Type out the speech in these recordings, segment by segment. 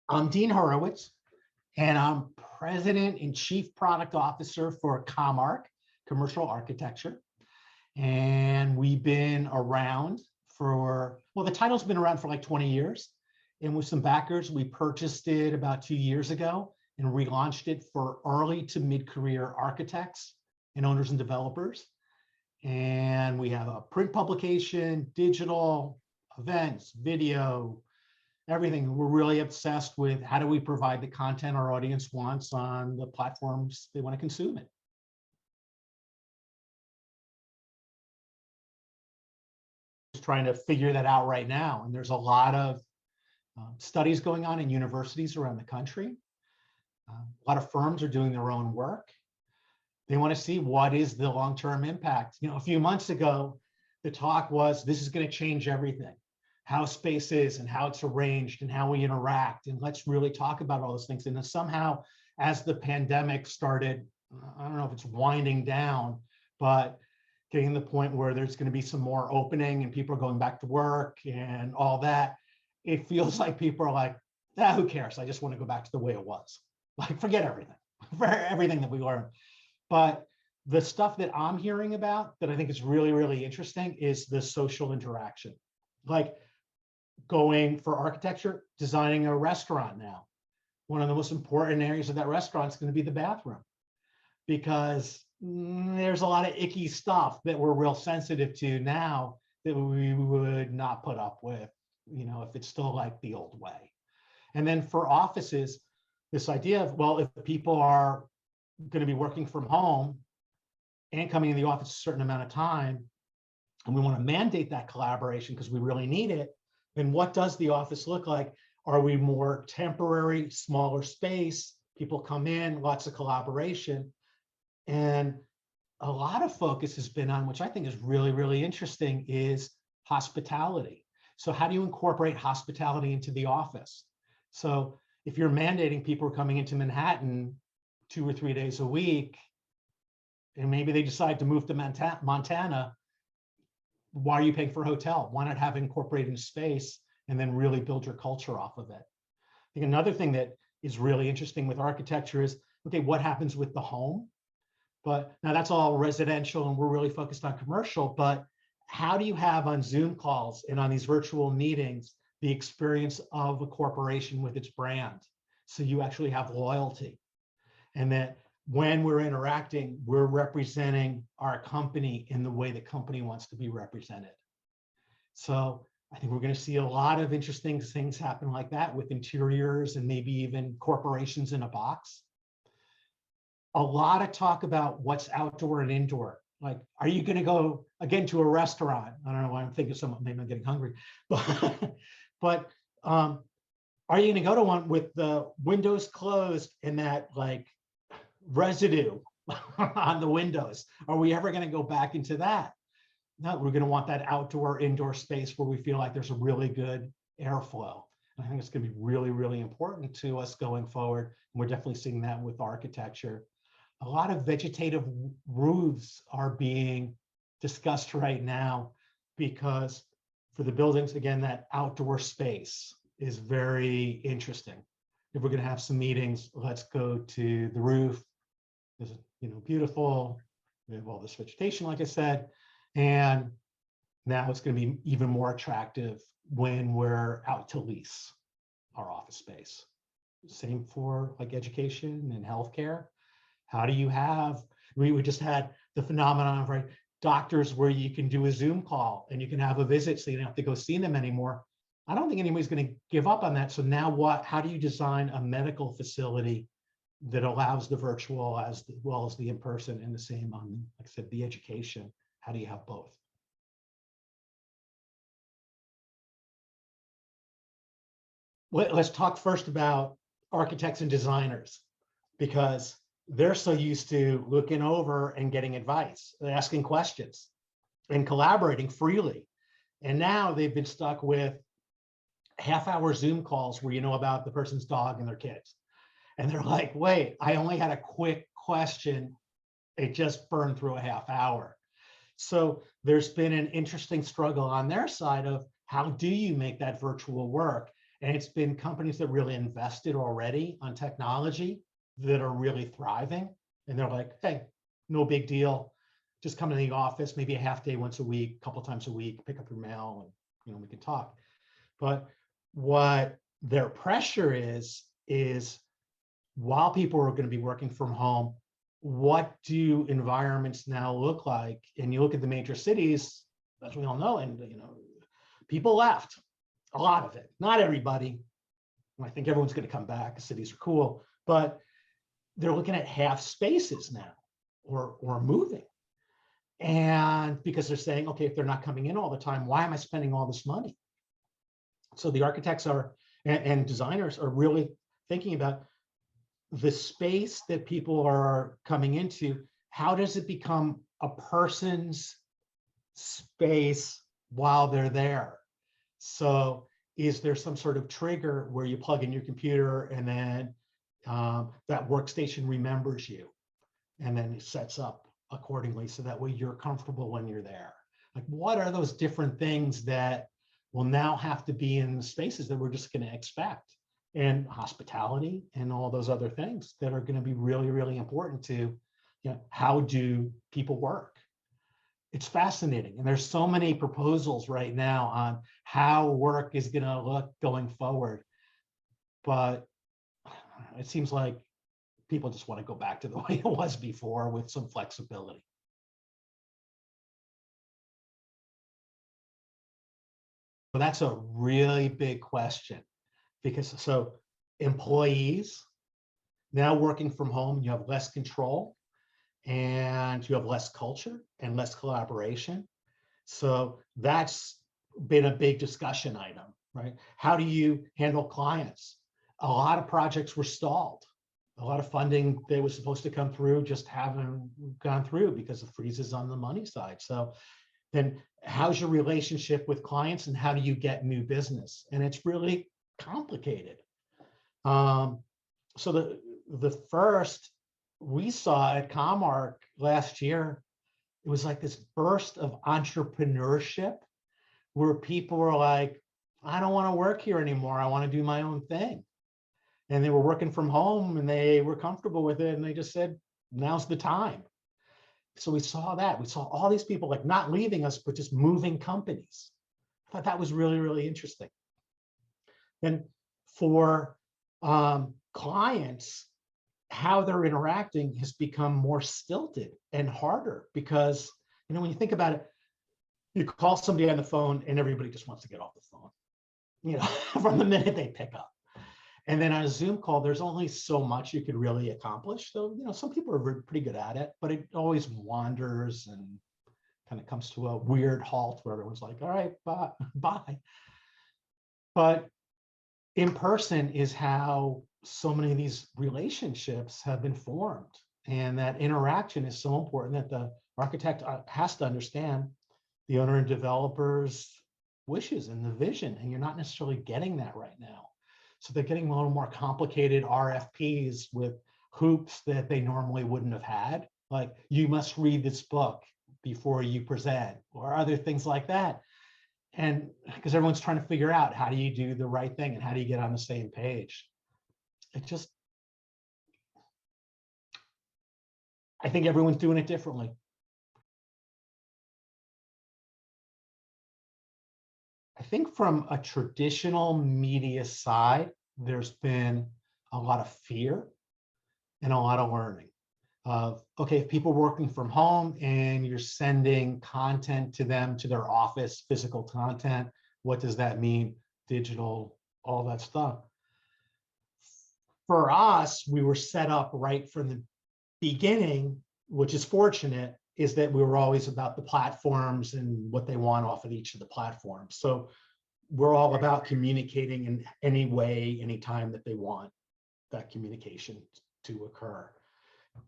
I'm Dean Horowitz, and I'm President and Chief Product Officer for commARCH, Commercial Architecture. And we've been around for, well, the title's been around for like 20 years. And with some backers, we purchased it about 2 years ago and relaunched it for early to mid-career architects and owners and developers. And we have a print publication, digital, events, video, everything. We're really obsessed with how do we provide the content our audience wants on the platforms they want to consume it. Just trying to figure that out right now. And there's a lot of studies going on in universities around the country. A lot of firms are doing their own work. They want to see what is the long-term impact. You know, a few months ago, the talk was, this is going to change everything. How space is and how it's arranged and how we interact. And let's really talk about all those things. And then somehow, as the pandemic started, I don't know if it's winding down, but getting to the point where there's going to be some more opening and people are going back to work and all that, it feels like people are like, ah, who cares? I just want to go back to the way it was. Like, forget everything, for everything that we learned. But the stuff that I'm hearing about that I think is really, really interesting is the social interaction. Like, going for architecture, designing a restaurant now. One of the most important areas of that restaurant is going to be the bathroom, because there's a lot of icky stuff that we're real sensitive to now that we would not put up with, you know, if it's still like the old way. And then for offices, this idea of, well, if people are going to be working from home and coming in the office a certain amount of time, and we want to mandate that collaboration because we really need it, then what does the office look like? Are we more temporary, smaller space? People come in, lots of collaboration. And a lot of focus has been on, which I think is really, really interesting, is hospitality. So how do you incorporate hospitality into the office? So if you're mandating people are coming into Manhattan 2 or 3 days a week, and maybe they decide to move to Montana, why are you paying for a hotel? Why not have it incorporated in space and then really build your culture off of it? I think another thing that is really interesting with architecture is, okay, what happens with the home? But now that's all residential and we're really focused on commercial, but how do you have on Zoom calls and on these virtual meetings, the experience of a corporation with its brand? So you actually have loyalty, and that when we're interacting, we're representing our company in the way the company wants to be represented. So I think we're going to see a lot of interesting things happen like that with interiors and maybe even corporations in a box. A lot of talk about what's outdoor and indoor. Like, are you going to go again to a restaurant? I don't know why I'm thinking of someone, maybe I'm getting hungry, but are you going to go to one with the windows closed and that like residue on the windows? Are we ever going to go back into that? No, we're going to want that outdoor indoor space where we feel like there's a really good airflow. I think it's going to be really, really important to us going forward. And we're definitely seeing that with architecture. A lot of vegetative roofs are being discussed right now because for the buildings, again, that outdoor space is very interesting. If we're going to have some meetings, let's go to the roof. It's, you know, beautiful. We have all this vegetation, like I said, and now it's going to be even more attractive when we're out to lease our office space. Same for like education and healthcare. How do you have, we just had the phenomenon of, right, doctors where you can do a Zoom call and you can have a visit so you don't have to go see them anymore. I don't think anybody's going to give up on that. So now what, how do you design a medical facility that allows the virtual as well as the in-person, and the same on, like I said, the education? How do you have both? Let's talk first about architects and designers, because they're so used to looking over and getting advice, asking questions and collaborating freely. And now they've been stuck with half-hour Zoom calls where you know about the person's dog and their kids. And they're like, wait, I only had a quick question. It just burned through a half hour. So there's been an interesting struggle on their side of how do you make that virtual work? And it's been companies that really invested already on technology that are really thriving. And they're like, hey, no big deal. Just come to the office, maybe a half day once a week, a couple of times a week, pick up your mail, and we can talk. But what their pressure is while people are going to be working from home, what do environments now look like? And you look at the major cities, as we all know, and people left, a lot of it, not everybody. I think everyone's going to come back. The cities are cool, but they're looking at half spaces now, or moving. And because they're saying, okay, if they're not coming in all the time, why am I spending all this money? So the architects and designers are really thinking about the space that people are coming into. How does it become a person's space while they're there? So is there some sort of trigger where you plug in your computer and then that workstation remembers you and then it sets up accordingly so that way you're comfortable when you're there? Like, what are those different things that will now have to be in the spaces that we're just going to expect? And hospitality and all those other things that are going to be really, really important to, how do people work? It's fascinating. And there's so many proposals right now on how work is going to look going forward. But it seems like people just want to go back to the way it was before with some flexibility. So that's a really big question, because so employees now working from home, you have less control and you have less culture and less collaboration. So that's been a big discussion item, right? How do you handle clients? A lot of projects were stalled. A lot of funding that was supposed to come through just haven't gone through because of freezes on the money side. So then how's your relationship with clients and how do you get new business? And it's really complicated. So the first we saw at commARCH last year, it was like this burst of entrepreneurship where people were like, I don't want to work here anymore. I want to do my own thing. And they were working from home and they were comfortable with it. And they just said, now's the time. So we saw that. We saw all these people like not leaving us, but just moving companies. I thought that was really, really interesting. And for clients, how they're interacting has become more stilted and harder because, when you think about it, you call somebody on the phone and everybody just wants to get off the phone, from the minute they pick up. And then on a Zoom call, there's only so much you could really accomplish. So, some people are pretty good at it, but it always wanders and kind of comes to a weird halt where everyone's like, all right, bye. But in person is how so many of these relationships have been formed. And that interaction is so important that the architect has to understand the owner and developer's wishes and the vision. And you're not necessarily getting that right now. So they're getting a little more complicated RFPs with hoops that they normally wouldn't have had. Like, you must read this book before you present, or other things like that. And because everyone's trying to figure out how do you do the right thing and how do you get on the same page. I think everyone's doing it differently. I think from a traditional media side, there's been a lot of fear and a lot of learning of, okay, if people are working from home and you're sending content to them, to their office, physical content, what does that mean? Digital, all that stuff. For us, we were set up right from the beginning, which is fortunate, is that we were always about the platforms and what they want off of each of the platforms. So we're all about communicating in any way, anytime that they want that communication to occur.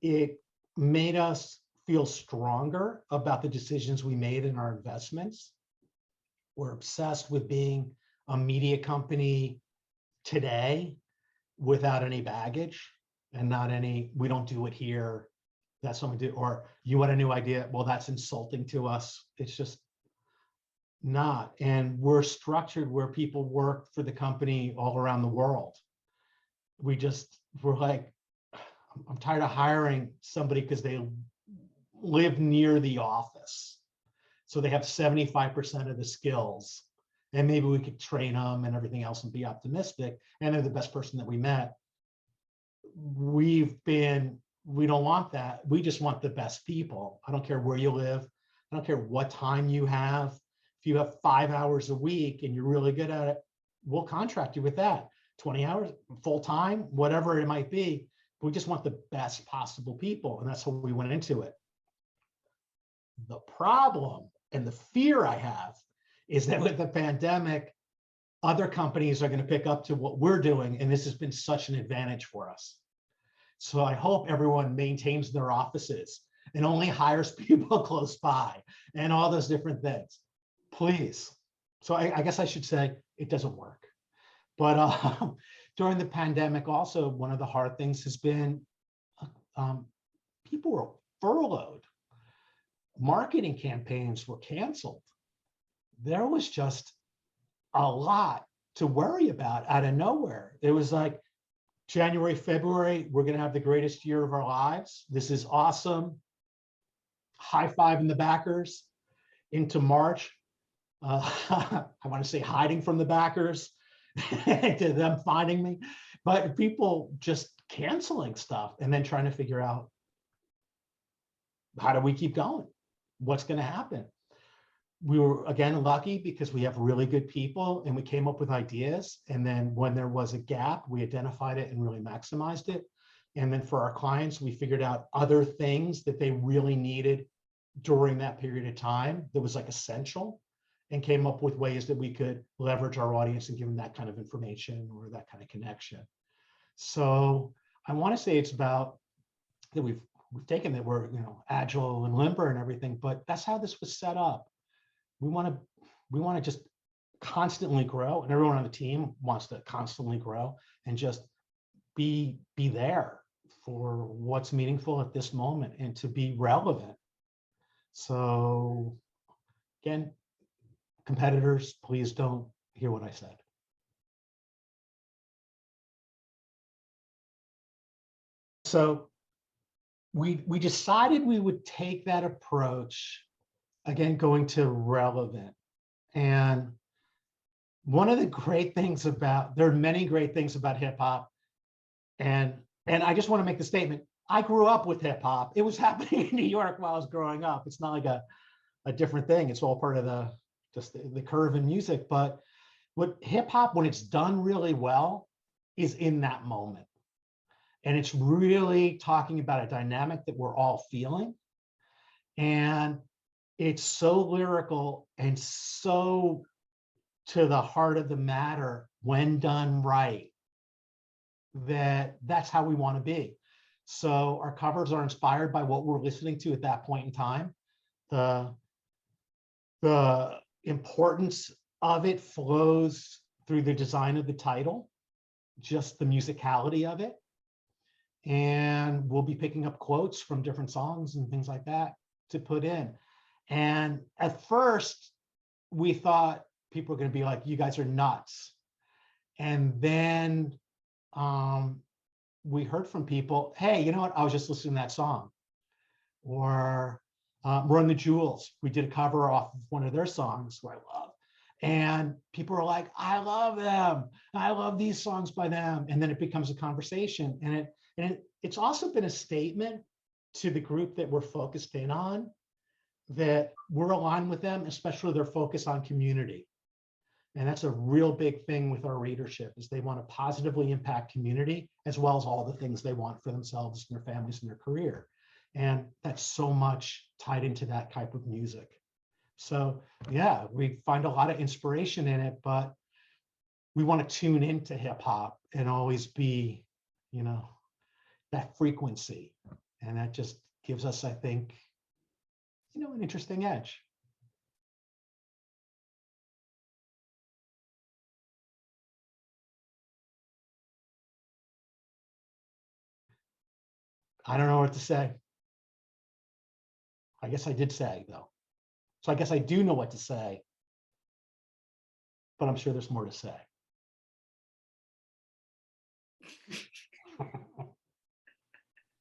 It made us feel stronger about the decisions we made in our investments. We're obsessed with being a media company today without any baggage and not any, we don't do it here, that's something to do, or you want a new idea, well, that's insulting to us. It's just, not. And we're structured where people work for the company all around the world. We're like, I'm tired of hiring somebody because they live near the office. So they have 75% of the skills. And maybe we could train them and everything else and be optimistic. And they're the best person that we met. We don't want that. We just want the best people. I don't care where you live. I don't care what time you have. If you have 5 hours a week and you're really good at it, we'll contract you with that. 20 hours, full time, whatever it might be. We just want the best possible people. And that's how we went into it. The problem and the fear I have is that with the pandemic, other companies are going to pick up to what we're doing. And this has been such an advantage for us. So I hope everyone maintains their offices and only hires people close by and all those different things, please. So I guess I should say it doesn't work. But during the pandemic, also, one of the hard things has been people were furloughed. Marketing campaigns were canceled. There was just a lot to worry about out of nowhere. It was like January, February, we're going to have the greatest year of our lives. This is awesome. High five in the backers. Into March, I want to say hiding from the backers to them finding me, but people just canceling stuff and then trying to figure out, how do we keep going? What's going to happen? We were, again, lucky because we have really good people and we came up with ideas. And then when there was a gap, we identified it and really maximized it. And then for our clients, we figured out other things that they really needed during that period of time that was like essential, and came up with ways that we could leverage our audience and give them that kind of information or that kind of connection. So I want to say it's about that we've taken that we're, agile and limber and everything, but that's how this was set up. We want to just constantly grow, and everyone on the team wants to constantly grow and just be there for what's meaningful at this moment and to be relevant. So again, competitors, please don't hear what I said. So we decided we would take that approach, again, going to relevant. And one of the great things there are many great things about hip hop. And I just want to make the statement, I grew up with hip hop. It was happening in New York while I was growing up. It's not like a different thing. It's all part of the curve in music. But what hip hop, when it's done really well, is in that moment. And it's really talking about a dynamic that we're all feeling. And it's so lyrical and so to the heart of the matter when done right, that's how we want to be. So our covers are inspired by what we're listening to at that point in time. The importance of it flows through the design of the title, just the musicality of it. And we'll be picking up quotes from different songs and things like that to put in. And at first, we thought people were going to be like, you guys are nuts. And then we heard from people, hey, you know what? I was just listening to that song. Or Run the Jewels. We did a cover off of one of their songs, who I love. And people are like, I love them. I love these songs by them. And then it becomes a conversation. And it's also been a statement to the group that we're focused in on, that we're aligned with them, especially their focus on community. And that's a real big thing with our readership, is they want to positively impact community as well as all the things they want for themselves and their families and their career. And that's so much tied into that type of music. So yeah, we find a lot of inspiration in it, but we want to tune into hip hop and always be, that frequency. And that just gives us, I think, an interesting edge. I don't know what to say. I guess I did say, though. So I guess I do know what to say. but I'm sure there's more to say.